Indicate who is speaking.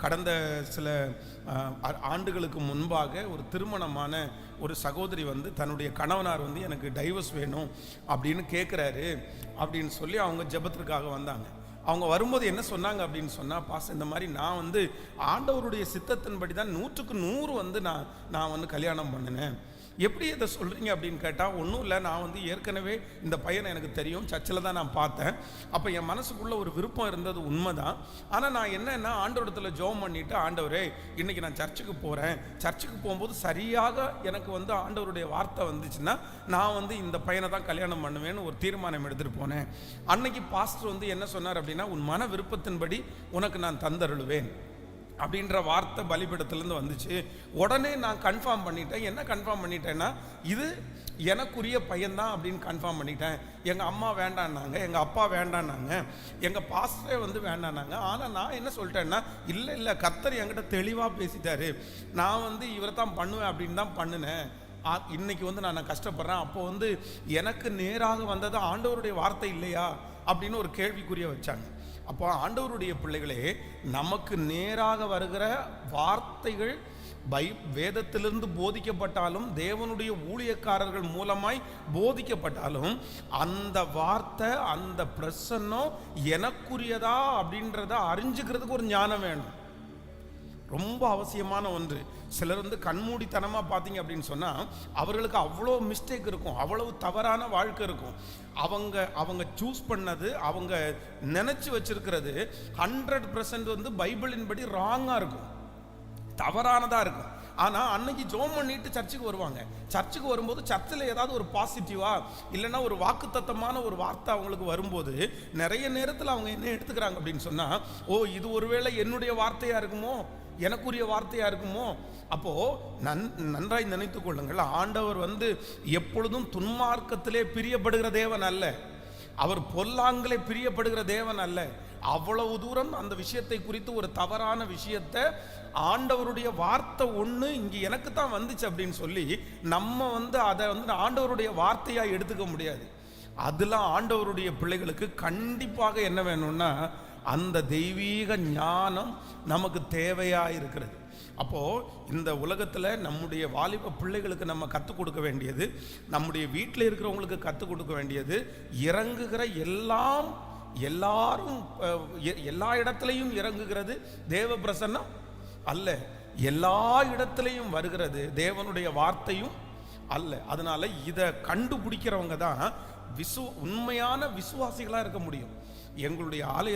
Speaker 1: கடந்த சில ஆண்டுகளுக்கு முன்பாக ஒரு திருமணமான ஒரு சகோதரி வந்து தன்னுடைய கணவனார் வந்து எனக்கு டைவர்ஸ் வேணும் அப்படின்னு கேட்குறாரு அப்படின்னு சொல்லி அவங்க ஜெபத்திற்காக வந்தாங்க. அவங்க வரும்போது என்ன சொன்னாங்க அப்படின்னு சொன்னால், பாஸ் இந்த மாதிரி நான் வந்து ஆண்டவருடைய சித்தத்தின்படி தான் 100க்கு 100 வந்து நான் வந்து கல்யாணம் பண்ணினேன். எப்படி இதை சொல்கிறீங்க அப்படின்னு கேட்டால், ஒன்றும் இல்லை, நான் வந்து ஏற்கனவே இந்த பையனை எனக்கு தெரியும், சர்ச்சில் தான் நான் பார்த்தேன். அப்போ என் மனசுக்குள்ளே ஒரு விருப்பம் இருந்தது உண்மைதான். ஆனால் நான் என்னென்னா ஆண்டவரத்தில் ஜெபம் பண்ணிவிட்டு, ஆண்டவரே இன்றைக்கி நான் சர்ச்சுக்கு போகிறேன், சர்ச்சுக்கு போகும்போது சரியாக எனக்கு வந்து ஆண்டவருடைய வார்த்தை வந்துச்சுன்னா நான் வந்து இந்த பையனை தான் கல்யாணம் பண்ணுவேன்னு ஒரு தீர்மானம் எடுத்துகிட்டு போனேன். அன்னைக்கு பாஸ்டர் வந்து என்ன சொன்னார் அப்படின்னா, உன் மன விருப்பத்தின்படி உனக்கு நான் தந்தருளுவேன் அப்படின்ற வார்த்தை பலிபீடத்திலேருந்து வந்துச்சு. உடனே நான் கன்ஃபார்ம் பண்ணிட்டேன். என்ன கன்ஃபார்ம் பண்ணிட்டேன்னா, இது எனக்குரிய பையன்தான் அப்படின்னு கன்ஃபார்ம் பண்ணிட்டேன். எங்கள் அம்மா வேண்டான்னாங்க, எங்கள் அப்பா வேண்டான்னாங்க, எங்கள் பாஸ்டரே வந்து வேண்டான்னாங்க. ஆனால் நான் என்ன சொல்லிட்டேன்னா, இல்லை கர்த்தர் என்கிட்ட தெளிவாக பேசிட்டாரு, நான் வந்து இவரை தான் பண்ணுவேன் அப்படின்னு தான் பண்ணினேன். இன்னைக்கு வந்து நான் கஷ்டப்படுறேன். அப்போ வந்து எனக்கு நேராக வந்தது ஆண்டவருடைய வார்த்தை இல்லையா அப்படின்னு ஒரு கேள்விக்குரிய வச்சாங்க. அப்போ ஆண்டவருடைய பிள்ளைகளே, நமக்கு நேராக வருகிற வார்த்தைகள் வேதத்திலிருந்து போதிக்கப்பட்டாலும், தேவனுடைய ஊழியக்காரர்கள் மூலமாய் போதிக்கப்பட்டாலும், அந்த வார்த்தை அந்த பிரசன்னம் எனக்குரியதா அப்படின்றத அறிஞ்சுக்கிறதுக்கு ஒரு ஞானம் வேணும். ரொம்ப அவசியமான ஒன்று. சிலர் வந்து கண்மூடித்தனமாக பார்த்தீங்க அப்படின்னு சொன்னால், அவர்களுக்கு அவ்வளோ மிஸ்டேக் இருக்கும், அவ்வளவு தவறான வாழ்க்கை இருக்கும். அவங்க சூஸ் பண்ணது, அவங்க நினச்சி வச்சிருக்கிறது 100% வந்து பைபிளின்படி ராங்காக இருக்கும், தவறானதாக இருக்கும். ஆனால் அன்னைக்கு ஜெபம் பண்ணிட்டு சர்ச்சுக்கு வருவாங்க. சர்ச்சுக்கு வரும்போது சர்ச்சில் ஏதாவது ஒரு பாசிட்டிவாக இல்லைன்னா ஒரு வாக்குத்தத்தமான ஒரு வார்த்தை அவங்களுக்கு வரும்போது, நிறைய நேரத்தில் அவங்க என்ன எடுத்துக்கிறாங்க அப்படின்னு சொன்னால், ஓ இது ஒருவேளை என்னுடைய வார்த்தையாக இருக்குமோ, எனக்குரிய வார்த்தையாக இருக்குமோ. அப்போது நன்றாய் நினைத்து கொள்ளுங்கள், ஆண்டவர் வந்து எப்பொழுதும் துன்மார்க்கத்திலே பிரியப்படுகிற தேவன் அல்ல, அவர் பொல்லாங்களே பிரியப்படுகிற தேவன் அல்ல. அவ்வளவு தூரம் அந்த விஷயத்தை குறித்து ஒரு தவறான விஷயத்தை ஆண்டவருடைய வார்த்தை ஒன்று இங்கே எனக்கு தான் வந்துச்சு அப்படின்னு சொல்லி நம்ம வந்து அதை வந்து ஆண்டவருடைய வார்த்தையாக எடுத்துக்க முடியாது. அதெல்லாம் ஆண்டவருடைய பிள்ளைகளுக்கு கண்டிப்பாக என்ன வேணும்னா, அந்த தெய்வீக ஞானம் நமக்கு தேவையாக இருக்கிறது. அப்போது இந்த உலகத்தில் நம்முடைய வாலிப பிள்ளைகளுக்கு நம்ம கற்றுக் கொடுக்க வேண்டியது, நம்முடைய வீட்டில் இருக்கிறவங்களுக்கு கற்றுக் கொடுக்க வேண்டியது, இறங்குகிற எல்லாரும் எல்லா இடத்துலையும் இறங்குகிறது தேவ பிரசன்னம் அல்ல, எல்லா இடத்துலையும் வருகிறது தேவனுடைய வார்த்தையும் அல்ல. அதனால இதை கண்டுபிடிக்கிறவங்க தான் உண்மையான விசுவாசிகளாக இருக்க முடியும். எங்களுடைய ஆலய